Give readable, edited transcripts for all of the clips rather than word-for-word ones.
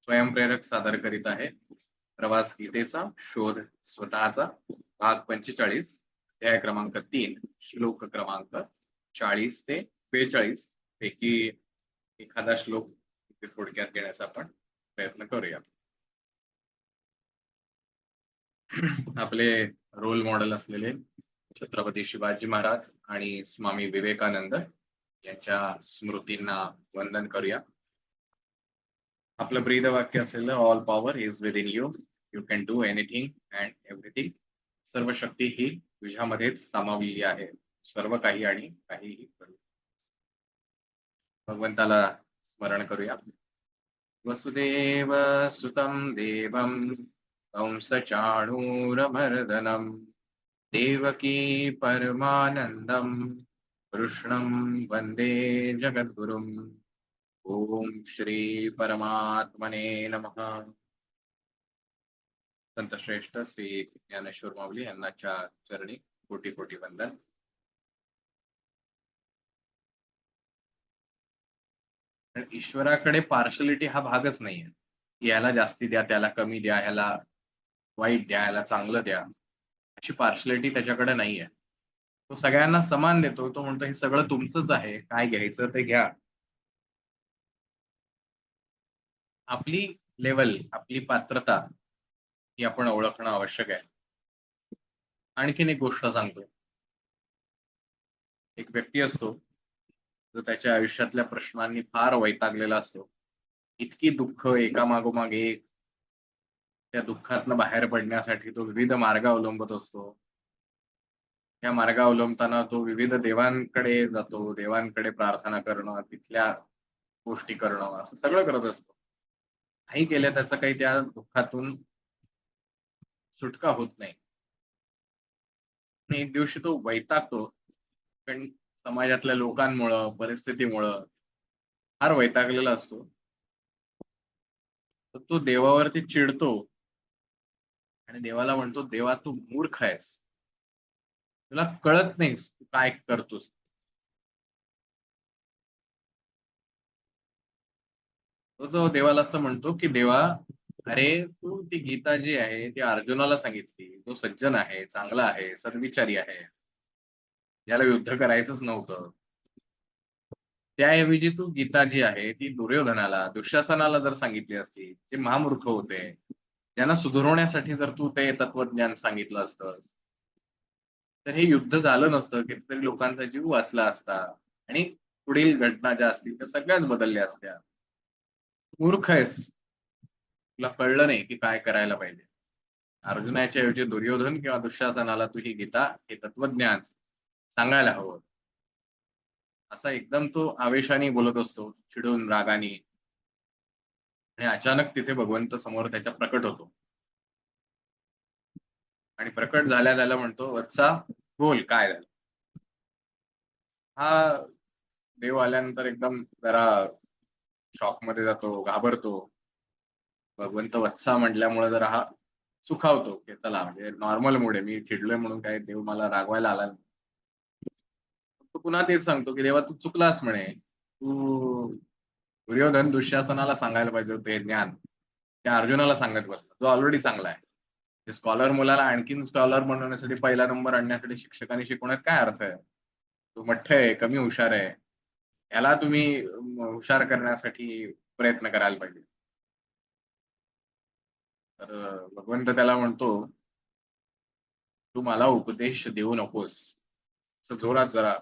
स्वयंप्रेरक सादर करीत आहे प्रवास गीतेचा शोध स्वतःचा भाग 45 अध्याय क्रमांक 3 श्लोक क्रमांक 40 ते 42 पैकी एखादा श्लोक इथे थोडक्यात घेण्याचा आपण प्रयत्न करूया. आपले रोल मॉडेल असलेले छत्रपती शिवाजी महाराज आणि स्वामी विवेकानंद यांच्या स्मृतींना वंदन करूया. आपलं ब्रीद वाक्य असेल all power is with in you, you can do anything and everything. सर्व शक्ती ही तुझ्यामध्येच सामावलेली आहे, सर्व काही आणि काहीही करू. भगवंताला स्मरण करूया. वसुदेव सुतं देवं कंसचाणूरमर्दनं देवकी परमानंदं कृष्णं वंदे जगद्गुरुम्. ओम श्री परमात्मने नमः. संत श्रेष्ठ श्री ज्ञानेश्वर माऊली यांनाच्या चरणी कोटी कोटी वंदन. ईश्वराकडे पार्शलिटी हा भागच नाहीये. याला जास्ती द्या, त्याला कमी द्या, ह्याला वाईट द्या, ह्याला चांगलं द्या, अशी पार्शलिटी त्याच्याकडे नाहीये. तो सगळ्यांना समान देतो. तो म्हणतो हे सगळं तुमचंच आहे, काय घ्यायचं ते घ्या. आपली लेवल, आपली पात्रता ही आपण ओळखणं आवश्यक आहे. आणखीन एक गोष्ट सांगतो. एक व्यक्ती असतो जो त्याच्या आयुष्यातल्या प्रश्नांनी फार वैतागलेला असतो. इतकी दुःख एकामागोमाग एक, त्या दुःखातनं बाहेर पडण्यासाठी तो विविध मार्ग अवलंबत असतो. त्या मार्ग अवलंबताना तो विविध देवांकडे जातो, देवांकडे प्रार्थना करणं, तिथल्या गोष्टी करणं, असं सगळं करत असतो. काही केलं त्याचं काही त्या दुःखातून सुटका होत नाही. एक दिवशी तो वैतागतो, पण समाजातल्या लोकांमुळं, परिस्थितीमुळं फार वैतागलेला असतो. तर तो देवावरती चिडतो आणि देवाला म्हणतो, देवा तू मूर्ख आहेस, तुला कळत नाहीस तू काय करतोस. तो देवाला असं म्हणतो की देवा, अरे तू ती गीता जी आहे ती अर्जुनाला सांगितली, तो सज्जन आहे, चांगला आहे, सद्विचारी आहे, ज्याला युद्ध करायचंच नव्हतं. त्याऐवजी तू गीता जी आहे ती दुर्योधनाला, दुःशासनाला जर सांगितली असती, जे महामूर्ख होते, त्यांना सुधारवण्यासाठी जर तू ते तत्वज्ञान सांगितलं असतंस, तर हे युद्ध झालं नसतं, कितीतरी लोकांचा जीव वाचला असता आणि पुढील घटना ज्या असतील त्या सगळ्याच बदलल्या असत्या. मूर्ख आहेस, तुला कळलं नाही की काय करायला पाहिजे. अर्जुनाच्या ऐवजी दुर्योधन किंवा दुःशासनाला तू ही गीता, हे तत्वज्ञान सांगायला हवं. असा एकदम तो आवेशाने बोलत असतो, चिडून, रागाने. आणि अचानक तिथे भगवंत समोर त्याच्या प्रकट होतो आणि प्रकट झाल्या झाल्या म्हणतो, वत्सा बोल काय झालं. हा देव आल्यानंतर एकदम जरा शॉक मध्ये जातो, घाबरतो. भगवंत वत्सा म्हटल्यामुळे जरा हा सुखावतो की चला, म्हणजे नॉर्मल मूड आहे, मी चिडलोय म्हणून काय देव मला रागवायला आला नाही. तो पुन्हा तेच सांगतो की देवा तू चुकलास म्हणे, तू दुर्योधन दुःशासनाला सांगायला पाहिजे होते हे ज्ञान, त्या अर्जुनाला सांगत बसला, जो ऑलरेडी चांगला आहे. स्कॉलर मुलाला आणखीन स्कॉलर बनवण्यासाठी पहिला नंबर आणण्यासाठी शिक्षकांनी शिकवण्यात काय अर्थ आहे. तो मठ्ठ आहे, कमी हुशार आहे, याला तुम्ही हुशार करण्यासाठी प्रयत्न करायला पाहिजे. तर भगवंत त्याला म्हणतो, तू मला उपदेश देऊ नकोस. असं जोरात जरा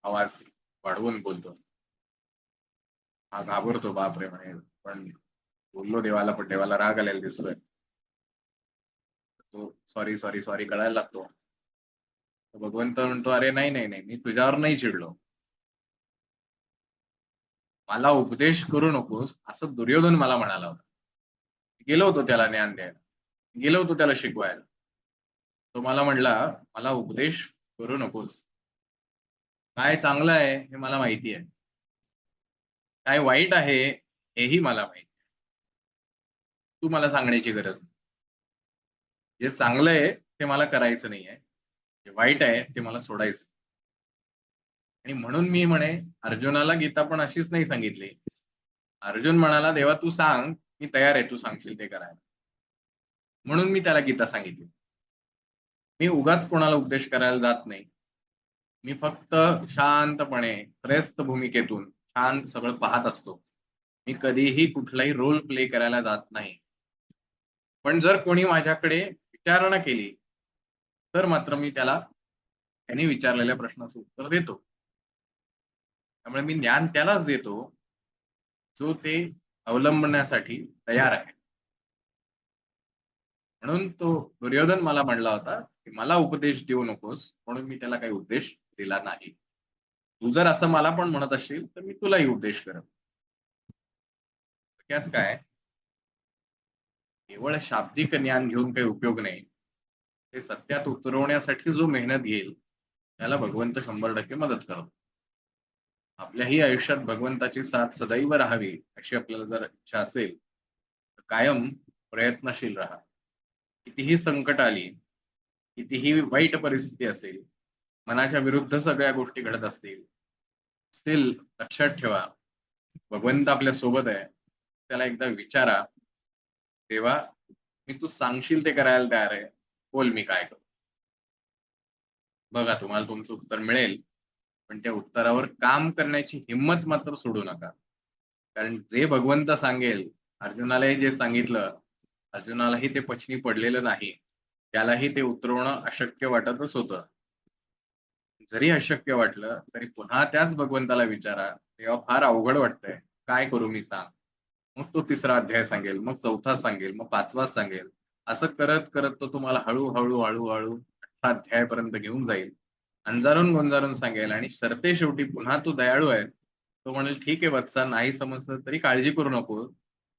आवाज वाढवून बोलतो. हा घाबरतो, बापरे म्हणे, पण बोललो देवाला, पण देवाला राग आलेला दिसतोय. तो सॉरी सॉरी सॉरी कळायला लागतो. भगवंत म्हणतो, अरे नाही नाही नाही, मी तुझ्यावर नाही चिडलो, मला उपदेश करू नकोस असं दुर्योधन मला म्हणाला होता. गेलो होतो त्याला ज्ञान द्यायला, गेलो होतो त्याला शिकवायला. तो मला म्हणला, मला उपदेश करू नकोस. काय चांगलं आहे हे मला माहिती आहे, काय वाईट आहे हेही मला माहिती आहे. तू मला सांगण्याची गरज नाही. जे चांगलं आहे ते मला करायचं नाहीये, जे वाईट आहे ते मला सोडायचं. आणि म्हणून मी म्हणे, अर्जुनाला गीता पण अशीच नाही सांगितली. अर्जुन म्हणाला, देवा तू सांग मी तयार आहे तू सांगशील ते करायला. म्हणून मी त्याला गीता सांगितली. मी उगाच कोणाला उपदेश करायला जात नाही. मी फक्त शांतपणे त्रयस्थ भूमिकेतून छान सगळं पाहत असतो. मी कधीही कुठलाही रोल प्ले करायला जात नाही. पण जर कोणी माझ्याकडे विचारणा केली, तर मात्र मी त्यांनी विचारलेल्या प्रश्नाचं उत्तर देतो. त्यामुळे मी ज्ञान त्यालाच देतो, जो ते अवलंबण्यासाठी तयार आहे. म्हणून तो दुर्योधन मला म्हणला होता, की मला उपदेश देऊ नकोस, म्हणून मी त्याला काही उपदेश दिला नाही. तू जर असं मला पण म्हणत असशील, तर मी तुलाही उपदेश करेन. त्यात काय, केवळ शाब्दिक ज्ञान घेऊन काही उपयोग नाही. ते सत्यात उतरवण्यासाठी जो मेहनत घेईल, त्याला भगवंत 100% मदत करतो. आपल्याही आयुष्यात भगवंताची साथ सदैव राहावी, अशी आपल्याला जर इच्छा असेल, तर कायम प्रयत्नशील राहा. कितीही संकट आली, कितीही वाईट परिस्थिती असेल, मनाच्या विरुद्ध सगळ्या गोष्टी घडत असतील, स्टील लक्षात ठेवा, भगवंत आपल्या सोबत आहे. त्याला एकदा विचारा, तेव्हा मी तू सांगशील ते करायला तयार आहे, बोल मी काय करू. बघा तुम्हाला तुमचं उत्तर मिळेल, पण त्या उत्तरावर काम करण्याची हिंमत मात्र सोडू नका. कारण जे भगवंत सांगेल, अर्जुनालाही जे सांगितलं, अर्जुनालाही ते पचनी पडलेलं नाही. त्यालाही ते उतरवणं अशक्य वाटतच होतं. जरी अशक्य वाटलं तरी पुन्हा त्याच भगवंताला विचारा, तेव्हा फार अवघड वाटतंय, काय करू मी सांग. मग तो 3रा अध्याय सांगेल, मग 4था सांगेल, मग 5वा सांगेल. असं करत करत तो तुम्हाला हळूहळू हळूहळू 8 अध्यायापर्यंत घेऊन जाईल. अंजारून गोंजारून सांगेल आणि सरते शेवटी पुन्हा तो दयाळू आहे. तो म्हणेल, ठीक आहे वत्सा, नाही समजलं तरी काळजी करू नको,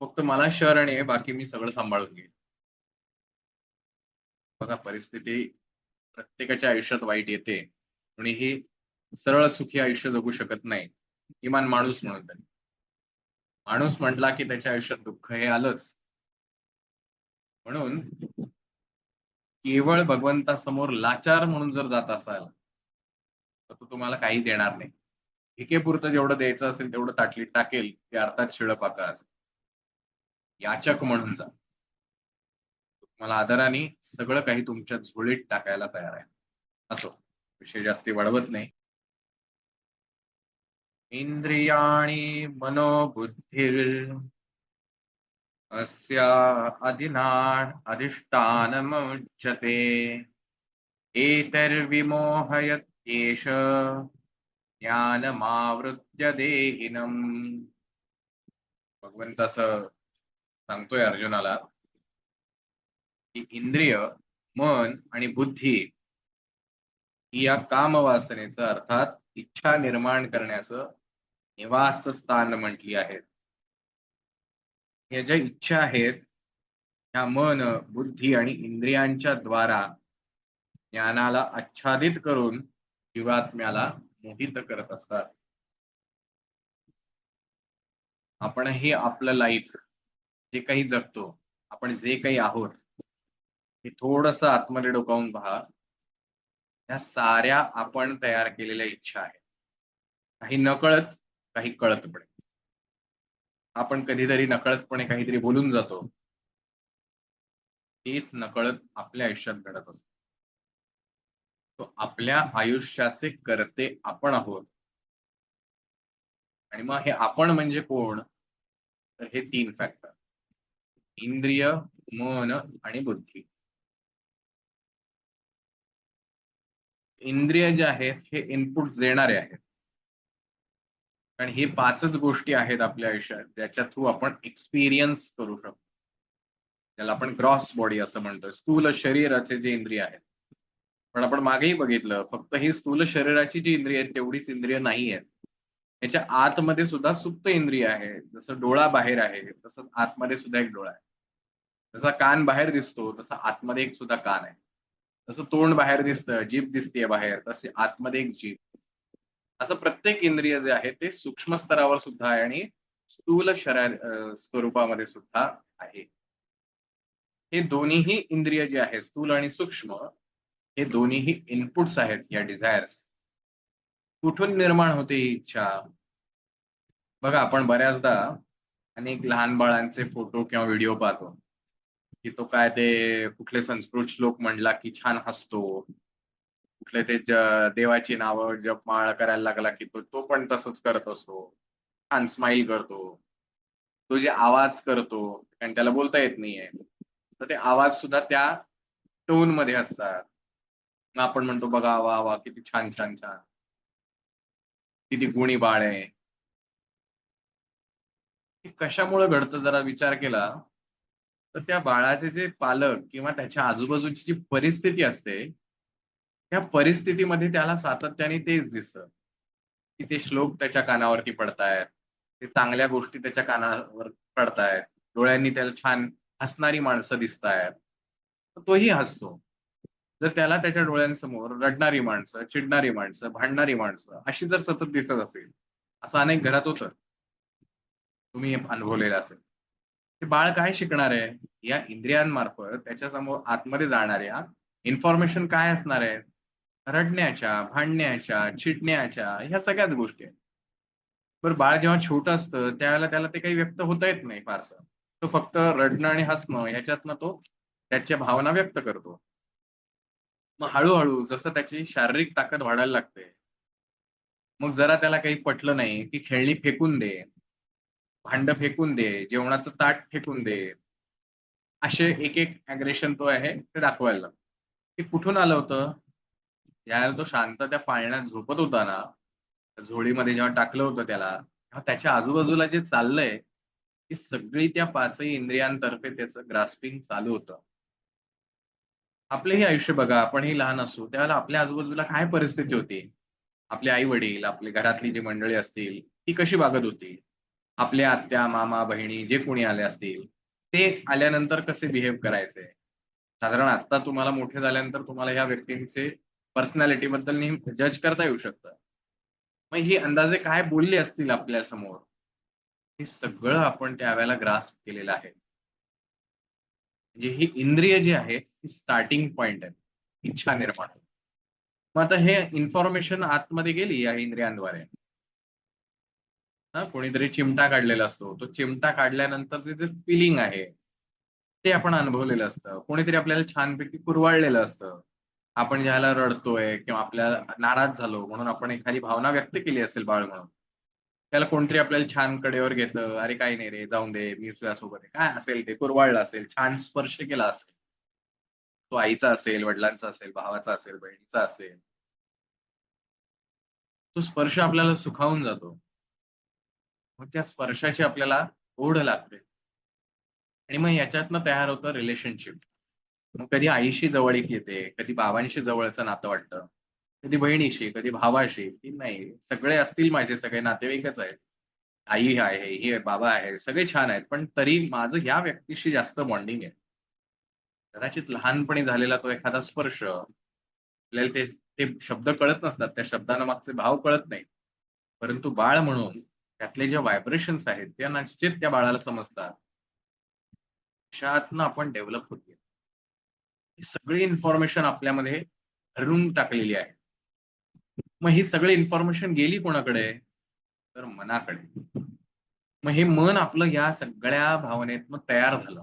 फक्त मला शरण आहे, बाकी मी सगळं सांभाळून घेईन. बघा परिस्थिती प्रत्येकाच्या आयुष्यात वाईट येते. कोणीही सरळ सुखी आयुष्य जगू शकत नाही, किमान माणूस म्हणून तरी. माणूस म्हटला की त्याच्या आयुष्यात दुःख हे आलंच. म्हणून केवळ भगवंतासमोर लाचार म्हणून जर जात असाल, तर तो तुम्हाला काही देणार नाही. भिकेपुरतं जेवढं द्यायचं असेल तेवढं ताटलीत टाकेल, ते अर्थात शिळं पाकं असेल. याचक म्हणून जा. तुम्हाला आदराने सगळं काही तुमच्या झोळीत टाकायला तयार आहे. असो, विषय जास्ती वाढवत नाही. इंद्रियाणी मनोबुद्धिर अस्या अधिष्ठानमुच्यते एतर्विमोहयत्येष ज्ञानमावृत्य देहिनम्. भगवंत असं सांगतोय अर्जुनाला की इंद्रिय, मन आणि बुद्धी ही या कामवासनेचं अर्थात इच्छा निर्माण करण्याचं निवासस्थान म्हटली आहेत. या ज्या इच्छा आहेत, ह्या मन, बुद्धी आणि इंद्रियांच्या द्वारा ज्ञानाला आच्छादित करून जीवात्म्याला मोहित करत असतात. आपणही आपलं लाईफ जे काही जगतो, आपण जे काही आहोत, हे थोडंसं आतमध्ये डोकावून पहा. या साऱ्या आपण तयार केलेल्या इच्छा आहेत. काही नकळत, काही कळतपणे. आपण कधीतरी नकळतपणे काहीतरी बोलून जातो. तेच नकळत आपल्या आयुष्यात घडत असतं. तो आपल्या आयुष्याचे करते आपण आहोत. आणि मग हे आपण म्हणजे कोण? तर हे 3 फॅक्टर. इंद्रिय, मन आणि बुद्धी. इंद्रिय जे आहेत हे इनपुट देणारे आहेत. कारण हे 5च गोष्टी आहेत आपल्या आयुष्यात, ज्याच्या थ्रू आपण एक्सपिरियन्स करू शकतो. त्याला आपण ग्रॉस बॉडी असं म्हणतो. स्थूल शरीराचे जे इंद्रिय आहेत. पण आपण मागेही बघितलं, फक्त ही स्थूल शरीराची जी इंद्रिय आहेत तेवढीच इंद्रिय नाही आहेत. त्याच्या आतमध्ये सुद्धा सुप्त इंद्रिय आहे. जसं डोळा बाहेर आहे, तसंच आतमध्ये सुद्धा एक डोळा आहे. जसा कान बाहेर दिसतो, तसा आतमध्ये एक सुद्धा कान आहे. जसं तोंड बाहेर दिसतं, जीभ दिसतेय बाहेर, तसे आतमध्ये एक जीभ. असं प्रत्येक इंद्रिय जे आहे ते सूक्ष्म स्तरावर सुद्धा आहे आणि स्थूल स्वरूपामध्ये सुद्धा आहे. हे दोन्हीही इंद्रिय जे आहेत, स्थूल आणि सूक्ष्म, हे दोन्हीही इनपुट्स आहेत या डिझायर्स. कुठून निर्माण होते ही इच्छा? बघा आपण बऱ्याचदा अनेक लहान बाळांचे फोटो किंवा व्हिडिओ पाहतो, की तो काय ते कुठले संस्कृत श्लोक म्हणला की छान हसतो. कुठले ते देवाची नावं जपमाळ करायला लागला की तो पण तसंच करत असतो. छान स्माईल करतो. तो जे आवाज करतो, कारण त्याला बोलता येत नाहीये. तर ते आवाज सुद्धा त्या टोनमध्ये असतात. मग आपण म्हणतो बघा, वाह! वाह! किती छान, छान, छान. किती गुणी बाळ आहे. हे कशामुळे घडतं जरा विचार केला, तर त्या बाळाचे जे पालक किंवा त्याच्या आजूबाजूची जी परिस्थिती असते, त्या परिस्थितीमध्ये त्याला सातत्याने तेच दिसतं, की ते श्लोक त्याच्या कानावरती पडतायत. ते चांगल्या गोष्टी त्याच्या कानावर पडतायत. डोळ्यांनी त्याला छान हसणारी माणसं दिसतायत. तर तोही हसतो. जर त्याला त्याच्या डोळ्यांसमोर रडणारी माणसं, चिडणारी माणसं, भांडणारी माणसं अशी जर सतत दिसत असेल, असं अनेक घरात होतं. तुम्ही हे अनुभवलेलं असेल. ते बाळ काय शिकणार आहे? या इंद्रियांमार्फत त्याच्यासमोर आतमध्ये जाणाऱ्या इन्फॉर्मेशन काय असणार आहे? रडण्याच्या, भांडण्याच्या, चिडण्याच्या ह्या सगळ्याच गोष्टी आहेत. बरं बाळ जेव्हा छोटं असतं, त्यावेळेला त्याला ते काही व्यक्त होता येत नाही फारसं. तो फक्त रडणं आणि हसणं ह्याच्यातनं तो त्याच्या भावना व्यक्त करतो. मग हळू जसं त्याची शारीरिक ताकद वाढायला लागते, मग जरा त्याला काही पटलं नाही, की खेळणी फेकून दे, भांडं फेकून दे, जेवणाचं ताट फेकून दे. असे एक अग्रेशन तो आहे ते दाखवायला लागतो. ते कुठून आलं होतं? ज्यावेळेला तो शांत त्या पाळण्यात झोपत होता ना, त्या झोळीमध्ये जेव्हा टाकलं होतं त्याला, तेव्हा त्याच्या आजूबाजूला जे चाललंय, ती सगळी त्या 5ही इंद्रियांतर्फे त्याचं ग्रास्पिंग चालू होतं. आपलंही आयुष्य बघा, आपणही लहान असू, त्यावेळेला आपल्या आजूबाजूला काय परिस्थिती होती? आपले आई-वडील, आपली घरातली जी मंडळी असतील, ती कशी वागत होती? आपल्या आत्या, मामा, बहिणी जे कोणी आले असतील, ते आल्यानंतर कसे बिहेव करायचे? साधारण आत्ता तुम्हाला मोठे झाल्यानंतर तुम्हाला ह्या व्यक्तींचे पर्सनॅलिटीबद्दल नेहमी जज करता येऊ शकतं. मग ही अंदाजे काय बोलली असतील आपल्यासमोर, हे सगळं आपण त्यावेळेला ग्रास्प केलेलं आहे. म्हणजे ही इंद्रिय जी आहेत, ही स्टार्टिंग पॉइंट आहे. इच्छा निर्माण. मग आता हे इन्फॉर्मेशन आतमध्ये गेली या इंद्रियांद्वारे. हां, कोणीतरी चिमटा काढलेला असतो. तो चिमटा काढल्यानंतरचे जे फिलिंग आहे, ते आपण अनुभवलेलं असतं. कोणीतरी आपल्याला छानपैकी कुरवाळलेलं असतं. आपण ज्याला रडतोय किंवा आपल्याला नाराज झालो म्हणून आपण एखादी भावना व्यक्त केली असेल बाळ म्हणून. त्याला कोणतरी आपल्याला छान कडेवर घेतं, "अरे काही नाही रे, जाऊन दे, मी तुझ्यासोबत आहे." काय असेल ते कुरवाळलं असेल, छान स्पर्श केला असेल. तो आईचा असेल, वडिलांचा असेल, भावाचा असेल, बहिणीचा असेल. तो स्पर्श आपल्याला सुखावून जातो. मग त्या स्पर्शाची आपल्याला ओढ लागते आणि मग याच्यातनं तयार होतं रिलेशनशिप. मग कधी आईशी जवळीक येते, कधी बाबांशी जवळचं नातं वाटतं, कधी बहिणीशी, कधी भावाशी, की नाही सगळे असतील माझे सगळे नातेवाईकच आहेत. आई आहे, ही बाबा आहे, सगळे छान आहेत. पण तरी माझं ह्या व्यक्तीशी जास्त बॉन्डिंग आहे. कदाचित लहानपणी झालेला तो एखादा स्पर्श, आपल्याला ते ते शब्द कळत नसतात. त्या शब्दांना मागचे भाव कळत नाहीत. परंतु बाळ म्हणून त्यातले जे व्हायब्रेशन्स आहेत, ते निश्चित त्या बाळाला समजतात. अशातनं आपण डेव्हलप होतो. ही सगळी इन्फॉर्मेशन आपल्यामध्ये भरून टाकलेली आहे. मग ही सगळी इन्फॉर्मेशन गेली कोणाकडे? तर मनाकडे. मग हे मन आपलं या सगळ्या भावनेतनं तयार झालं.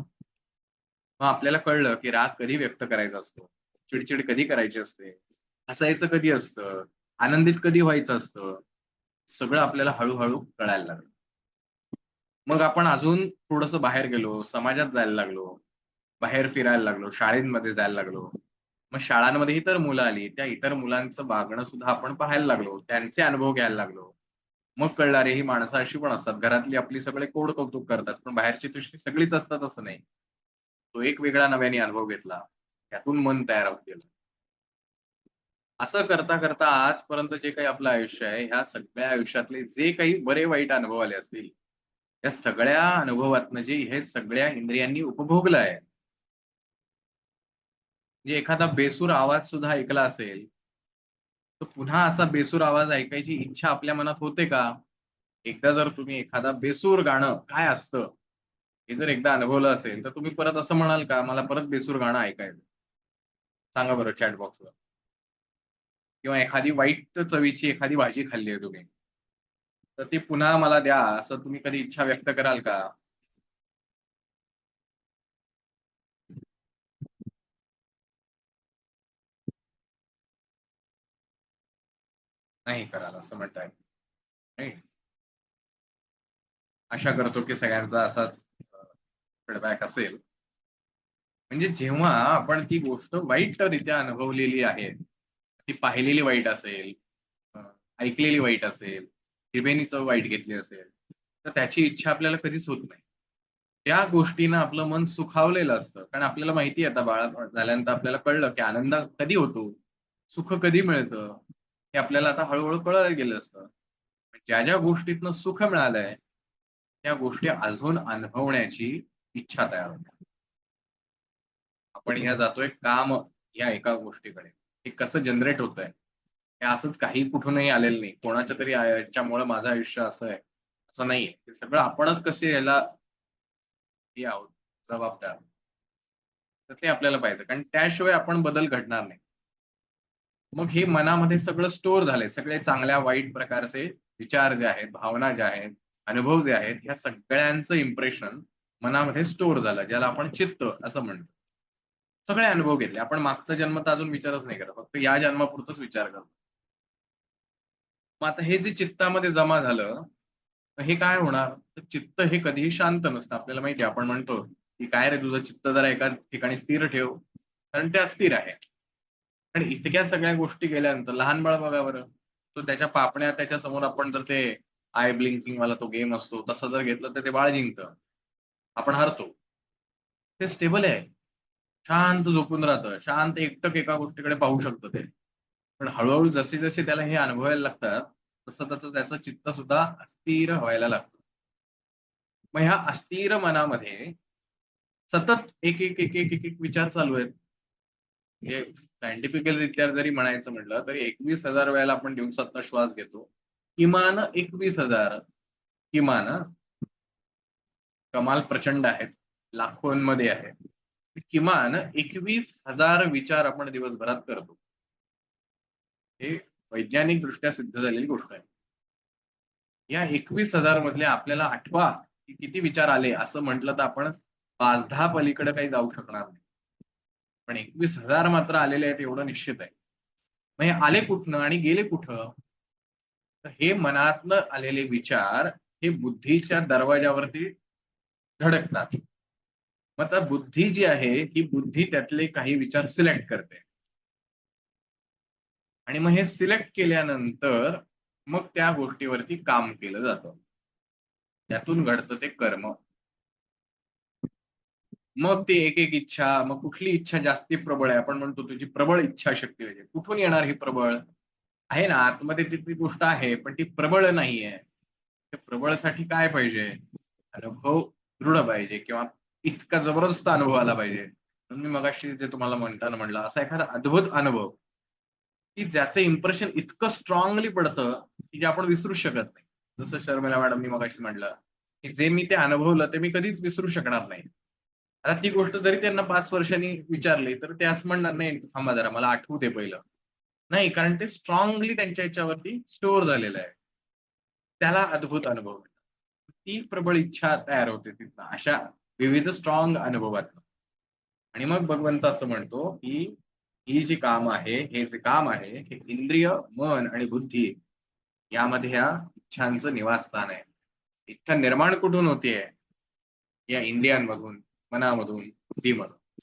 मग आपल्याला कळलं, की राग कधी व्यक्त करायचा असतो, चिड कधी करायची असते, हसायचं कधी असतं, आनंदित कधी व्हायचं असतं. सगळं आपल्याला हळू कळायला लागलं. मग आपण अजून थोडंसं बाहेर गेलो, समाजात जायला लागलो, बाहेर फिरायला लागलो, शाळेमध्ये जायला लागलो. मग शाळांमध्ये इतर मुलं आली. त्या इतर मुलांचं वागणं सुद्धा आपण पाहायला लागलो. त्यांचे अनुभव घ्यायला लागलो. मग कळलं अरे ही माणसं अशी पण असतात. घरातली आपली सगळे कौतुक करतात. पण बाहेरची तशी सगळीच असतात असं नाही. तो एक वेगळा नव्याने अनुभव घेतला. त्यातून मन तयार होत गेलं. असं करता आजपर्यंत जे काही आपलं आयुष्य आहे, ह्या सगळ्या आयुष्यातले जे काही बरे वाईट अनुभव आले असतील, त्या सगळ्या अनुभवातनं जे हे सगळ्या इंद्रियांनी उपभोगलं आहे. म्हणजे एखादा बेसूर आवाज सुद्धा ऐकला असेल, तर पुन्हा असा बेसूर आवाज ऐकायची इच्छा आपल्या मनात होते का? एकदा जर तुम्ही एखादा बेसूर गाणं काय असतं, हे जर एकदा अनुभवलं असेल, तर तुम्ही परत असं म्हणाल का, "मला परत बेसूर गाणं ऐकायचं." सांगा बरं चॅट बॉक्सवर. किंवा एखादी वाईट चवीची एखादी भाजी खाल्ली आहे तुम्ही, तर ती पुन्हा मला द्या, असं तुम्ही कधी इच्छा व्यक्त कराल का? नाही कराल असं म्हणताय. राईट. आशा करतो की सगळ्यांचा असाच फीडबॅक असेल. म्हणजे जेव्हा आपण ती गोष्ट वाईटरित्या अनुभवलेली आहे, ती पाहिलेली वाईट असेल, अ, ऐकलेली वाईट असेल, जिभेनी चव वाईट घेतली असेल, तर त्याची इच्छा आपल्याला कधीच होत नाही. त्या गोष्टीनं आपलं मन सुखावलेलं असतं. कारण आपल्याला माहिती आहे आता बाळात झाल्यानंतर आपल्याला कळलं, की आनंद कधी होतो, सुख कधी मिळतं, हे आपल्याला आता हळू कळत गेलं असतं. ज्या ज्या गोष्टीतनं सुख मिळालंय, त्या गोष्टी अजून अनुभवण्याची इच्छा तयार होते. आपण ह्या जातोय काम या एका गोष्टीकडे. हे कसं जनरेट होतंय? हे असंच काही कुठूनही आलेलं नाही. कोणाच्या तरी याच्यामुळे माझं आयुष्य असं आहे, असं नाहीये. हे सगळं आपणच कसे याला हे आहोत जबाबदार. तर ते आपल्याला पाहिजे. कारण त्याशिवाय आपण बदल घडणार नाही. मग हे मनामध्ये सगळं स्टोअर झालंय. सगळे चांगल्या वाईट प्रकारचे विचार जे आहेत, भावना ज्या आहेत, अनुभव जे आहेत, ह्या सगळ्यांचं इम्प्रेशन मनामध्ये स्टोअर झालं, ज्याला आपण चित्त असं म्हणतो. सगळे अनुभव घेतले. आपण मागचा जन्म तर अजून विचारच नाही करत. फक्त या जन्मापुरताच विचार करतो. मग आता हे जे चित्तामध्ये जमा झालं, तर हे काय होणार? तर चित्त हे कधीही शांत नसतं. आपल्याला माहिती आहे, आपण म्हणतो, की "काय रे तुझं चित्त जरा एका ठिकाणी स्थिर ठेव." कारण ते अस्थिर आहे. आणि इतक्या सगळ्या गोष्टी गेल्यानंतर लहान बाळ बघा बरं, तो त्याच्या पापण्या त्याच्यासमोर आपण जर ते आय ब्लिंकिंग वाला तो गेम असतो, तसं जर घेतलं तर ते बाळ जिंकतं. आपण हारतो. ते स्टेबल आहे. शांत झोपून राहतं. शांत एकटक एका गोष्टीकडे पाहू शकतं ते. पण हळू-हळू जसे-जसे त्याला हे अनुभवायला लागतात, तसं त्याचं चित्त सुद्धा अस्थिर व्हायला लागतं. मग ह्या अस्थिर मनामध्ये सतत एक विचार चालू आहेत. हे सायंटिफिकलरित्या जरी म्हणायचं म्हटलं, तरी 21,000 वेळेला आपण दिवसातनं श्वास घेतो. किमान 21,000 किमान कमाल प्रचंड आहेत. लाखोंमध्ये आहे. किमान 21,000 विचार आपण दिवसभरात करतो. हे वैज्ञानिकदृष्ट्या सिद्ध झालेली गोष्ट आहे. या 21,000 मधले आपल्याला आठवा, की किती विचार आले असं म्हटलं तर आपण 5-10 पलीकडे काही जाऊ शकणार नाही. पण 21,000 मात्र आलेले आहेत एवढं निश्चित आहे. मग हे आले कुठनं आणि गेले कुठं? तर हे मनातनं आलेले विचार हे बुद्धीच्या दरवाजावरती धडकतात. मग आता बुद्धी जी आहे, ही बुद्धी त्यातले काही विचार सिलेक्ट करते. आणि मग हे सिलेक्ट केल्यानंतर मग त्या गोष्टीवरती काम केलं जातं. त्यातून घडतं ते कर्म. मग ते एक इच्छा, मग कुठली इच्छा जास्ती प्रबळ आहे? आपण म्हणतो तुझी प्रबळ इच्छाशक्ती पाहिजे. कुठून येणार ही प्रबळ? आहे ना, आतमध्ये ती गोष्ट आहे, पण ती प्रबळ नाहीये. त्या प्रबळसाठी काय पाहिजे? अनुभव दृढ पाहिजे किंवा इतका जबरदस्त अनुभव आला पाहिजे. म्हणून मी मगाशी जे तुम्हाला म्हणताना म्हटलं, असा एखादा अद्भुत अनुभव, की ज्याचं इम्प्रेशन इतकं स्ट्रॉंगली पडतं, की जे आपण विसरूच शकत नाही. जसं शर्मिला मॅडमनी मगाशी म्हटलं, की जे मी ते अनुभवलं ते मी कधीच विसरू शकणार नाही. आता ती गोष्ट जरी त्यांना 5 वर्षांनी विचारली, तर ते असं म्हणणार, "नाही, थांबा जरा मला आठवू दे पहिलं." नाही, कारण ते स्ट्रॉंगली त्यांच्या ह्याच्यावरती स्टोअर झालेलं आहे. त्याला अद्भुत अनुभव मिळतात. ती प्रबळ इच्छा तयार होते तिथनं अशा विविध स्ट्रॉंग अनुभवातनं. आणि मग भगवंत असं म्हणतो, की ही जी काम आहे, हे जे काम आहे, हे इंद्रिय, मन आणि बुद्धी यामध्ये ह्या इच्छांचं निवासस्थान आहे. इच्छा निर्माण कुठून होतीये? या इंद्रियांमधून, मनामधून, बुद्धीमधून.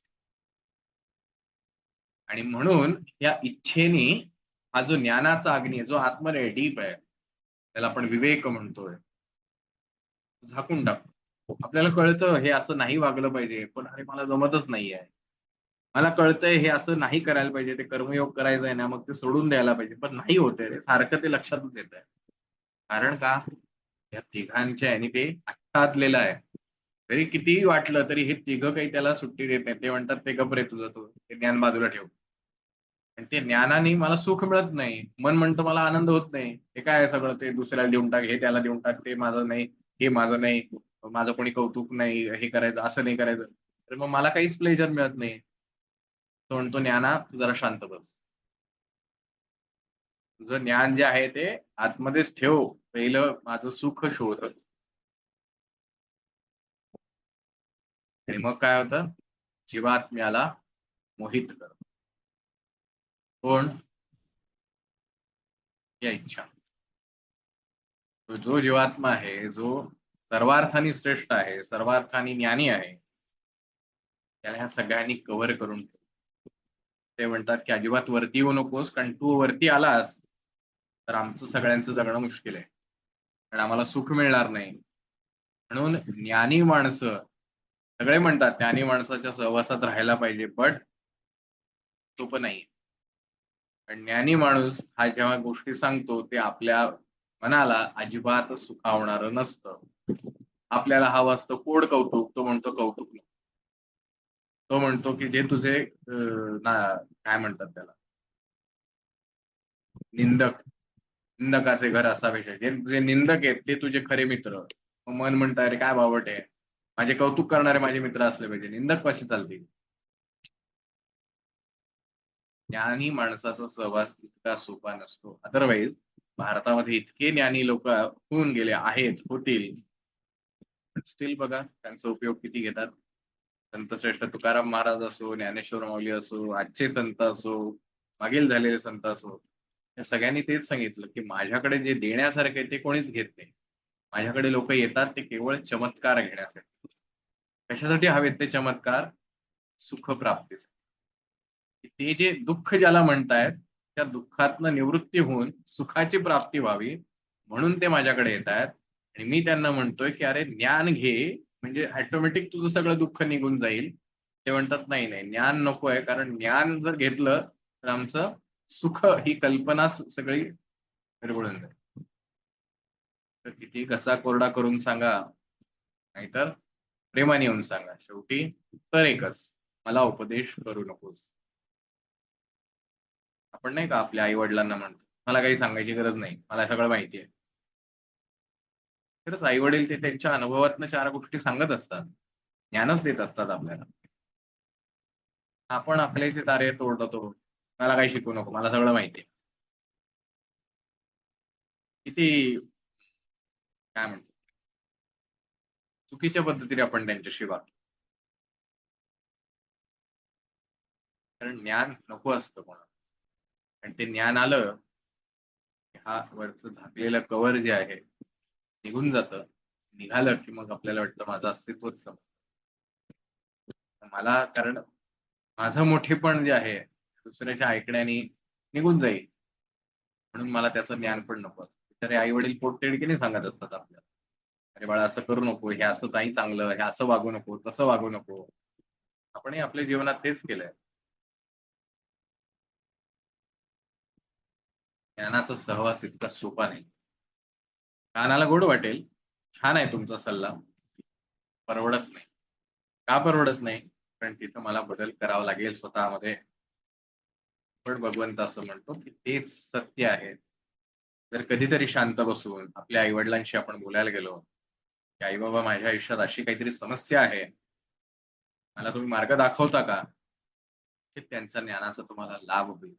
आणि म्हणून या इच्छेनी हा जो ज्ञानाचा अग्नी आहे, जो आतमध्ये डीप आहे, त्याला आपण विवेक म्हणतोय, झाकून टाकतो. आपल्याला कळतं हे असं नाही वागलं पाहिजे, पण अरे मला जमतच नाहीये. मला कळतंय हे असं नाही करायला पाहिजे, ते कर्मयोग करायचं आहे ना, मग ते सोडून द्यायला पाहिजे, पण नाही होत रे, सारखं ते लक्षातच येतंय. कारण का? या तिघांच्या ह्यानी ते अट्टातलेलं आहे. तरी कितीही वाटलं तरी हे तिघं काही त्याला सुट्टी देत नाहीत. ते म्हणतात, "ते गप रे तुझं तू, ते ज्ञान बाजूला ठेव." आणि ते ज्ञानाने मला सुख मिळत नाही. मन म्हणतं मला आनंद होत नाही. हे काय आहे सगळं ते दुसऱ्याला देऊन टाक, हे त्याला देऊन टाक, ते माझं नाही, हे माझं नाही, माझं कोणी कौतुक नाही, हे करायचं, असं नाही करायचं. तर मग मला काहीच प्लेजर मिळत नाही. तो म्हणतो, "ज्ञाना तू जरा शांत बस. तुझं ज्ञान जे आहे ते आतमध्येच ठेव. पहिलं माझं सुख शोध." आणि मग काय होतं? जीवात्म्याला मोहित कर. कोण? या इच्छा. जो जीवात्मा आहे, जो सर्वार्थाने श्रेष्ठ आहे, सर्वार्थाने ज्ञानी आहे, त्याला ह्या सगळ्यांनी कव्हर करून ठेवलं. ते म्हणतात की अजिबात वरती येऊ नकोस, कारण तू वरती आलास तर आमचं सगळ्यांचं जगणं मुश्किल आहे. कारण आम्हाला सुख मिळणार नाही. म्हणून ज्ञानी माणसं, सगळे म्हणतात ज्ञानी माणसाच्या सहवासात राहायला पाहिजे, बट सोपं नाहीये. पण ज्ञानी माणूस हा जेव्हा गोष्टी सांगतो ते आपल्या मनाला अजिबात सुखावणारं नसतं. आपल्याला हवं असतं कोड कौतुक, तो म्हणतो कौतुक नको. तो म्हणतो की जे तुझे काय म्हणतात त्याला, निंदक, निंदकाचे घर असावे, जे निंदक आहेत ते तुझे खरे मित्र. मन म्हणतं अरे काय बावट आहे, माझे कौतुक करणारे माझे मित्र असले पाहिजे, निंदक कसे चालतील. ज्ञानी माणसाचा सहवास इतका सोपा नसतो. अदरवाईज भारतामध्ये इतके ज्ञानी लोक होऊन गेले आहेत, होतील, स्टील बघा त्यांचा उपयोग किती घेतात. संत श्रेष्ठ तुकाराम महाराज असो, ज्ञानेश्वर माऊली असो, आजचे संत असो, मागील झालेले संत असो, या सगळ्यांनी तेच सांगितलं की माझ्याकडे जे देण्यासारखे ते कोणीच घेत नाही. माझ्याकडे लोक येतात ते केवळ चमत्कार घेण्यासाठी. कशासाठी हवेत ते चमत्कार? सुख प्राप्तीसाठी. ते जे दुःख ज्याला म्हणतायत त्या दुःखातनं निवृत्ती होऊन सुखाची प्राप्ती व्हावी म्हणून ते माझ्याकडे येत आहेत. आणि मी त्यांना म्हणतोय की अरे ज्ञान घे, म्हणजे ऑटोमॅटिक तुझं सगळं दुःख निघून जाईल. ते म्हणतात नाही नाही, ज्ञान नको आहे, कारण ज्ञान जर घेतलं तर आमचं सुख ही कल्पनाच सगळी विरघळून जाईल. तर किती घसा कोरडा करून सांगा, नाहीतर प्रेमाने येऊन सांगा, शेवटी उत्तर एकच, मला उपदेश करू नकोस. आपण नाही का आपल्या आई वडिलांना म्हणतो मला काही सांगायची गरज नाही, मला सगळं माहिती आहे. खरंच आई वडील ते त्यांच्या अनुभवातनं चार गोष्टी सांगत असतात, ज्ञानच देत असतात आपल्याला. आपण आपल्याचे तारे तोडतो, मला काही शिकू नको, मला सगळं माहिती आहे. किती काय म्हणतो, चुकीच्या पद्धतीने आपण त्यांच्याशी वागतो. कारण ज्ञान नको असतं कोणाला, आणि ते ज्ञान आलं, हा वरचं झाकलेलं कव्हर जे आहे निघून जातं. निघालं की मग आपल्याला वाटतं माझं अस्तित्वच संपलं. मला, कारण माझं मोठेपण जे आहे दुसऱ्याच्या ऐकण्याने निघून जाईल, म्हणून मला त्याचं ज्ञान पण नको असतं. तर आई वडील पोटतिडकीने सांगत असतात आपल्याला, अरे बाळा असं करू नको, हे असं नाही चांगलं, हे असं वागू नको, तसं वागू नको. आपणही आपल्या जीवनात तेच केलंय. ज्ञानाचा सहवास इतका सोपा नाही. कानाला गोड वाटेल, छान आहे तुमचा सल्ला, परवडत नाही. का परवडत नाही? कारण तिथं मला बदल करावा लागेल स्वतःमध्ये. पण भगवंत असं म्हणतो की तेच सत्य आहे. जर कधीतरी शांत बसून आपल्या आई वडिलांशी आपण बोलायला गेलो की आई बाबा माझ्या आयुष्यात अशी काहीतरी समस्या आहे, मला तुम्ही मार्ग दाखवता का, की त्यांच्या ज्ञानाचा तुम्हाला लाभ होईल.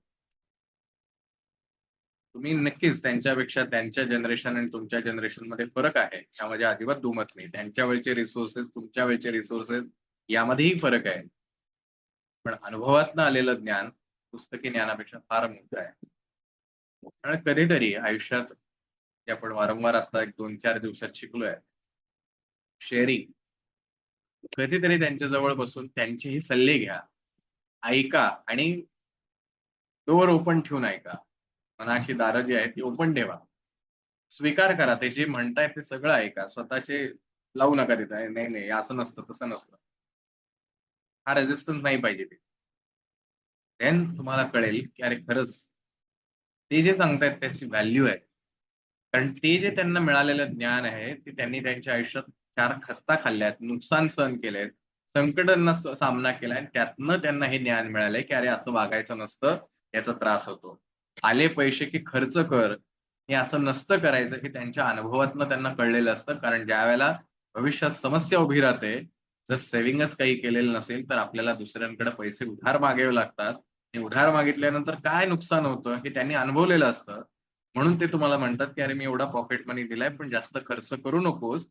तुम्ही नक्कीच त्यांच्यापेक्षा, त्यांच्या जनरेशन आणि तुमच्या जनरेशन मध्ये फरक आहे, त्यामध्ये अजिबात दुमत नाही. त्यांच्या वेळचे रिसोर्सेस, तुमच्या वेळचे रिसोर्सेस यामध्येही फरक आहे. पण अनुभवातनं आलेलं ज्ञान पुस्तकी ज्ञानापेक्षा फार मोठं आहे. आणि कधीतरी आयुष्यात जे आपण वारंवार आता एक 2-4 दिवसात शिकलोय, शेअरिंग, कधीतरी त्यांच्या जवळ बसून त्यांचेही सल्ले घ्या, ऐका, आणि डोअर ओपन ठेवून ऐका. मनाची दारं जी आहेत ती ओपन ठेवा. स्वीकार करा, ते जे म्हणतायत ते सगळं ऐका. स्वतःचे लावू नका तिथं, नाही नाही असं नसतं, तसं नसतं. हा रेझिस्टन्स नाही पाहिजे ते. देन तुम्हाला कळेल की अरे खरंच ते जे सांगतायत त्याची व्हॅल्यू आहे. कारण ते जे त्यांना मिळालेलं ज्ञान आहे ते त्यांनी त्यांच्या आयुष्यात 4 खस्ता खाल्ल्यात, नुकसान सहन केलेत, संकटांना सामना केलाय, त्यातनं त्यांना हे ज्ञान मिळालंय की अरे असं वागायचं नसतं, याचा त्रास होतो. आले पैसे की खर्च कर, हे असं नसतं करायचं, की त्यांच्या अनुभवातनं त्यांना कळलेलं असतं. कारण ज्यावेळेला भविष्यात समस्या उभी राहते, जर सेव्हिंगच काही केलेलं नसेल तर आपल्याला दुसऱ्यांकडे पैसे उधार मागावे लागतात. आणि उधार मागितल्यानंतर काय नुकसान होतं हे त्यांनी अनुभवलेलं असतं. म्हणून ते तुम्हाला म्हणतात की अरे मी एवढा पॉकेट मनी दिलाय पण जास्त खर्च करू नकोस,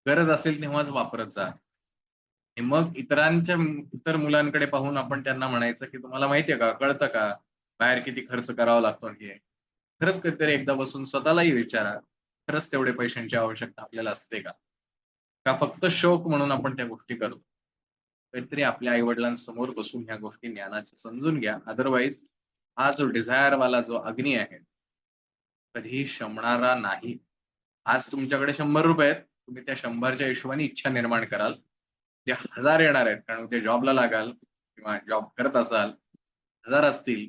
गरज असेल तेव्हाच वापरत जा. आणि मग इतर मुलांकडे पाहून आपण त्यांना म्हणायचं की तुम्हाला माहितीये का, कळतं का बाहेर किती खर्च करावा लागतो हे. खरंच कधीतरी एकदा बसून स्वतःलाही विचारा, खरंच तेवढे पैशांची आवश्यकता आपल्याला असते का? का फक्त शौक म्हणून आपण त्या गोष्टी करतो? काहीतरी आपल्या आई-वडिलांसमोर बसून ह्या गोष्टी ज्ञानाच्या समजून घ्या. अदरवाईज हा जो डिझायर वाला जो अग्नी आहे, कधीही शमणारा नाही. आज तुमच्याकडे ₹100 आहेत. तुम्ही त्या 100च्या हिशोबाने इच्छा निर्माण कराल. ते 1000 येणार आहेत. कारण उद्या जॉबला लागाल किंवा जॉब करत असाल. 1000 असतील.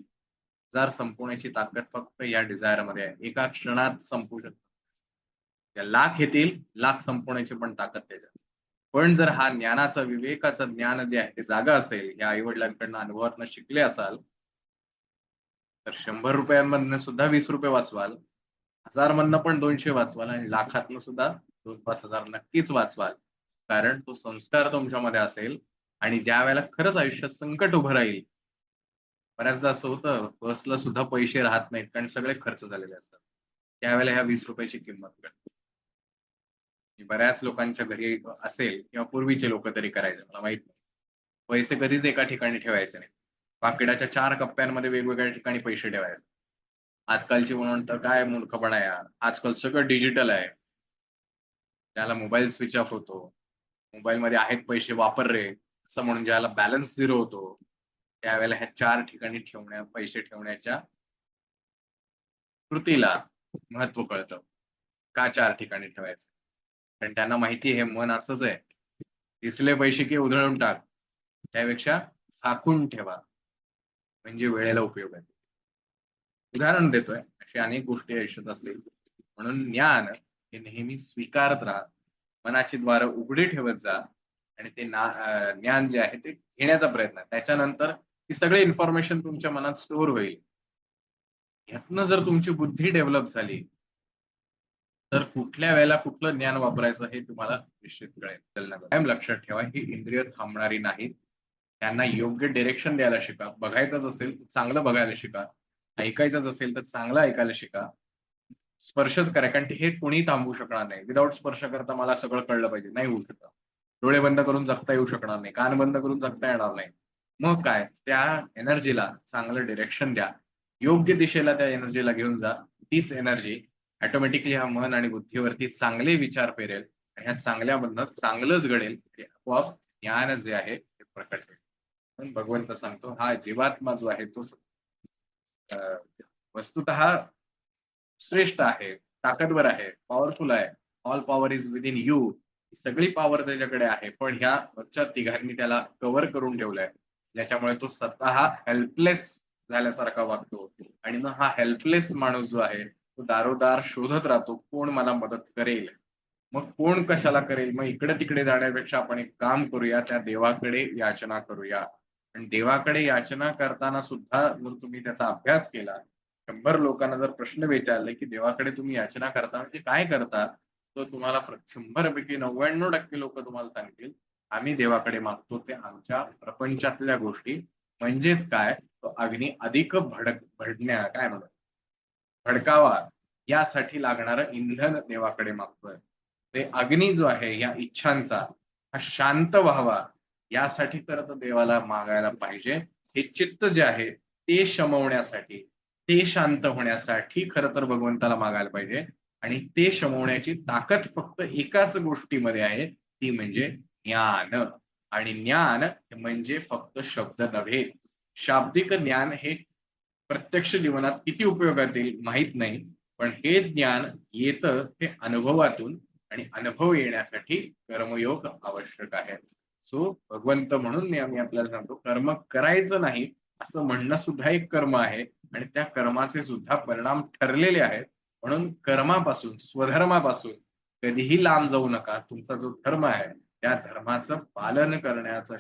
1000 संपवण्याची ताकद फक्त या डिझायरमध्ये आहे. एका क्षणात संपवू शकतो. त्या लाख येतील, लाख संपवण्याची पण ताकद त्याच्यात. पण जर हा ज्ञानाचा, विवेकाचं ज्ञान जे आहे ते जागं असेल, या आई-वडिलांकडनं अनुभवातनं शिकले असाल, तर ₹100 सुद्धा ₹20 वाचवाल. 1000 मधनं पण 200 वाचवाल आणि लाखातनं सुद्धा 2-5 हजार नक्कीच वाचवाल. कारण तो संस्कार तुमच्यामध्ये असेल आणि ज्यावेळेला खरंच आयुष्यात संकट उभं राहील, बऱ्याचदा असं होतं बसला सुद्धा पैसे राहत नाहीत कारण सगळे खर्च झालेले असतात. त्यावेळेला ह्या ₹20 ची किंमत कळते. ही बऱ्याच लोकांच्या घरी असेल किंवा पूर्वीचे लोकं तरी करायचे मला माहीत नाही. पैसे कधीच एका ठिकाणी ठेवायचे नाहीत. पाकिटाच्या 4 कप्प्यांमध्ये वेगवेगळ्या ठिकाणी पैसे ठेवायचे. आजकालची म्हणून तर काय मूर्खपणा आहे यार. आजकाल सगळं डिजिटल आहे. त्याला मोबाईल स्विच ऑफ होतो. मोबाईलमध्ये आहेत पैसे वापर रे, असं म्हणून ज्यावेळेला बॅलन्स 0 होतो, त्यावेळेला ह्या 4 ठिकाणी पैसे ठेवण्याच्या कृतीला महत्त्व कळतं. का 4 ठिकाणी ठेवायचं? कारण त्यांना माहिती आहे हे मन असंच आहे. दिसले पैसे की उधळून टाक. त्यापेक्षा साठवून ठेवा. म्हणजे वेळेला उपयोग आहे. उदाहरण देतोय, अशा अनेक गोष्टी आयुष्यात असतील. म्हणून ज्ञान हे नेहमी स्वीकारत राहा. मनाची द्वारं उघडी ठेवत जा आणि ते ज्ञान जे आहे ते घेण्याचा प्रयत्न. त्याच्यानंतर ती सगळी इन्फॉर्मेशन तुमच्या मनात स्टोअर होईल. ह्यातनं जर तुमची बुद्धी डेव्हलप झाली, तर कुठल्या वेळेला कुठलं ज्ञान वापरायचं हे तुम्हाला निश्चित कळेल. कायम लक्षात ठेवा, ही इंद्रिय थांबणारी नाहीत. त्यांना योग्य डायरेक्शन द्यायला शिका. बघायचंच असेल तर चांगलं बघायला शिका. ऐकायचंच असेल तर चांगलं ऐकायला शिका. स्पर्शच करा. कारण हे कोणीही थांबवू शकणार नाही. विदाऊट स्पर्श करता मला सगळं कळलं पाहिजे. नाही होऊ शकत. डोळे बंद करून जगता येऊ शकणार नाही. कान बंद करून जगता येणार नाही. मग काय? त्या एनर्जीला चांगलं डायरेक्शन द्या. योग्य दिशेला त्या एनर्जीला घेऊन जा. तीच एनर्जी ऑटोमॅटिकली ह्या मन आणि बुद्धीवरती चांगले विचार पेरेल आणि ह्या चांगल्यामधनं चांगलंच घडेल. आपोआप ज्ञान जे आहे ते प्रकट होईल. पण भगवंत सांगतो हा जीवात्मा जो आहे तो अ, वस्तुतः श्रेष्ठ आहे, ताकदवर आहे, पॉवरफुल आहे. All power is within you. सगळी पॉवर त्याच्याकडे आहे. पण ह्या वरच्या तिघांनी त्याला कव्हर करून ठेवलंय. ज्याच्यामुळे तो स्वतः हेल्पलेस झाल्यासारखा वागतो आणि मग हा हेल्पलेस माणूस जो आहे, तो दारोदार शोधत राहतो, कोण मला मदत करेल. मग कोण कशाला करेल? मग इकडे-तिकडे जाण्यापेक्षा आपण एक काम करूया, त्या देवाकडे याचना करूया. आणि देवाकडे याचना करताना सुद्धा जर तुम्ही त्याचा अभ्यास केला, 100 लोकांना जर प्रश्न विचारले, की देवाकडे तुम्ही याचना करता म्हणजे काय करता? तर तुम्हाला 100 पैकी 99% लोकं तुम्हाला सांगतील, आम्ही देवाकडे मागतो ते आमच्या प्रपंचातल्या गोष्टी म्हणजेच काय? तो अग्नी अधिक काय म्हणतात भडकावा यासाठी लागणारं इंधन देवाकडे मागतोय. ते अग्नी जो आहे या इच्छांचा हा शांत व्हावा यासाठी खरं तर देवाला मागायला पाहिजे. हे चित्त जे आहे ते शमवण्यासाठी, ते शांत होण्यासाठी खरं तर भगवंताला मागायला पाहिजे आणि ते शमवण्याची ताकद फक्त एकाच गोष्टीमध्ये आहे, ती म्हणजे ज्ञान. आणि ज्ञान म्हणजे फक्त शब्द नव्हे. शाब्दिक ज्ञान हे प्रत्यक्ष जीवनात किती उपयोगात येईल माहीत नाही. पण हे ज्ञान येतं ते अनुभवातून आणि अनुभव येण्यासाठी कर्मयोग आवश्यक आहे. सो भगवंत म्हणून नेहमी आपल्याला सांगतो कर्म करायचं नाही असं म्हणणं सुद्धा एक कर्म आहे आणि त्या कर्माचे सुद्धा परिणाम ठरलेले आहेत. म्हणून कर्मापासून, स्वधर्मापासून कधीही लांब जाऊ नका. तुमचा जो धर्म आहे त्या धर्माचं पालन करण्याचं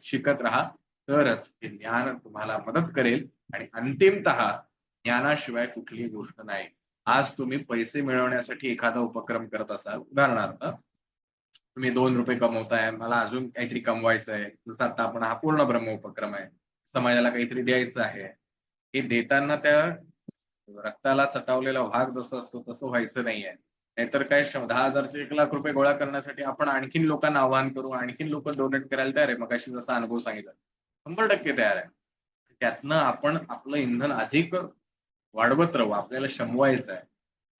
शिकत राहा. तरच हे ज्ञान तुम्हाला मदत करेल आणि अंतिमतः ज्ञानाशिवाय कुठलीही गोष्ट नाही. आज तुम्ही पैसे मिळवण्यासाठी एखादा उपक्रम करत असाल, उदाहरणार्थ तुम्ही ₹2 कमवताय, मला अजून काहीतरी कमवायचं आहे. जसं आता आपण हा पूर्ण ब्रह्म उपक्रम आहे. समाजाला काहीतरी द्यायचं आहे. हे देताना त्या रक्ताला चटावलेला वाघ जसं असतो तसं व्हायचं नाहीये. नाहीतर काय 10,000 चे ₹1,00,000 गोळा करण्यासाठी आपण आणखीन लोकांना आवाहन करू, आणखीन लोकं डोनेट करायला तयार आहे. मगाशी जसा अनुभव सांगितला. 100% तयार आहे. त्यातनं आपण आपलं इंधन अधिक वाढवत राहू, आपल्याला शमवायचं आहे,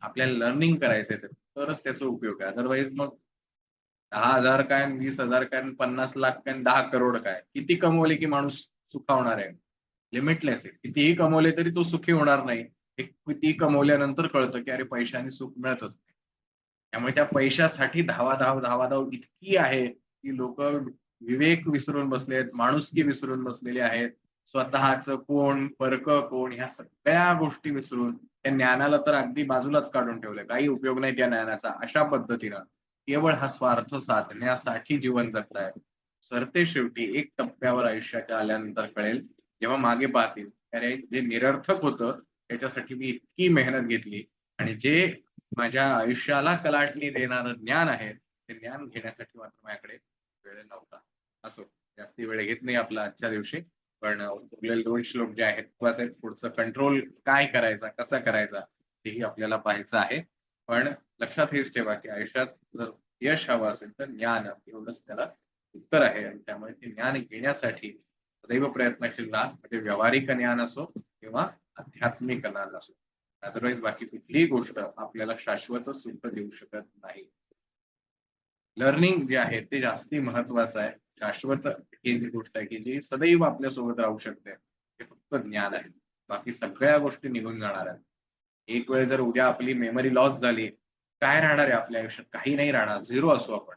आपल्याला लर्निंग करायचंय तरच त्याचा उपयोग आहे. अदरवाईज मग 10,000 काय, 20,000 काय, 50 लाख काय, 10 करोड काय, किती कमवले की माणूस सुखावणार आहे? लिमिटलेस आहे. कितीही कमवले तरी तो सुखी होणार नाही. हे किती कमवल्यानंतर कळतं की अरे पैशाने सुख मिळतच नाही. त्यामुळे त्या पैशासाठी धावाधाव इतकी आहे की लोक विवेक विसरून बसलेत, माणुसकी विसरून बसलेले आहेत. स्वतःचं कोण, परकं कोण, ह्या सगळ्या गोष्टी विसरून त्या ज्ञानाला तर अगदी बाजूलाच काढून ठेवलंय. काही उपयोग नाही त्या ज्ञानाचा. अशा पद्धतीनं केवळ हा स्वार्थ साधण्यासाठी जीवन जगताय. सरतेशेवटी एक टप्प्यावर आयुष्याच्या आल्यानंतर कळेल, जेव्हा मागे पाहतील, अरे जे निरर्थक होतं त्याच्यासाठी मी इतकी मेहनत घेतली आणि जे माझ्या आयुष्याला कलाटणी देणारं ज्ञान आहे, ते ज्ञान घेण्यासाठी मात्र माझ्याकडे वेळ नव्हता. असो, जास्ती वेळ घेत नाही आपला आजच्या दिवशी. पण उरलेले 2 श्लोक जे आहेत महत्वाचे आहेत. पुढचं कंट्रोल काय करायचा, कसा करायचा तेही आपल्याला पाहायचं आहे. पण लक्षात हेच ठेवा की आयुष्यात जर यश हवं असेल तर ज्ञान एवढंच त्याला उत्तर आहे आणि त्यामुळे ते ज्ञान घेण्यासाठी सदैव प्रयत्नशील राहा. म्हणजे व्यावहारिक ज्ञान असो किंवा आध्यात्मिक ज्ञान असो. अदरवाईज बाकी कुठलीही गोष्ट आपल्याला शाश्वत सुख देऊ शकत नाही. लर्निंग जे आहे ते जास्ती महत्वाचं आहे. शाश्वत ही जी गोष्ट आहे की जी सदैव आपल्यासोबत राहू शकते, हे फक्त ज्ञान आहे. बाकी सगळ्या गोष्टी निघून जाणार आहेत. एक वेळ जर उद्या आपली मेमरी लॉस झाली, काय राहणार आहे आपल्या आयुष्यात? काही नाही राहणार. झिरो असू आपण.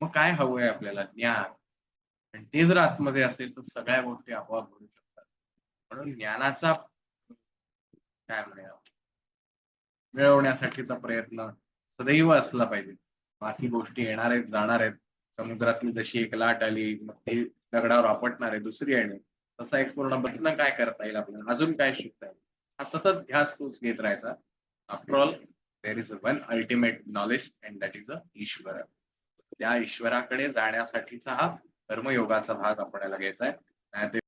मग काय हवंय आपल्याला? ज्ञान. आणि ते जर आतमध्ये असेल तर सगळ्या गोष्टी आपोआप घडू शकतात. म्हणून ज्ञानाचा काय म्हणूया मिळवण्यासाठीचा प्रयत्न सदैव असला पाहिजे. बाकी गोष्टी येणार आहेत, जाणार आहेत. समुद्रातली जशी एक लाट आली, मग ती दगडावर आपटणार आहे, दुसरी येणे. तसा एक पूर्ण बदल काय करता येईल आपल्याला? अजून काय शिकता येईल? हा सतत ध्यास तोच घेत राहायचा. After all there is one ultimate knowledge and that is a Ishwar. त्या ईश्वराकडे जाण्यासाठीचा हा कर्मयोगाचा भाग आपल्याला घ्यायचा आहे.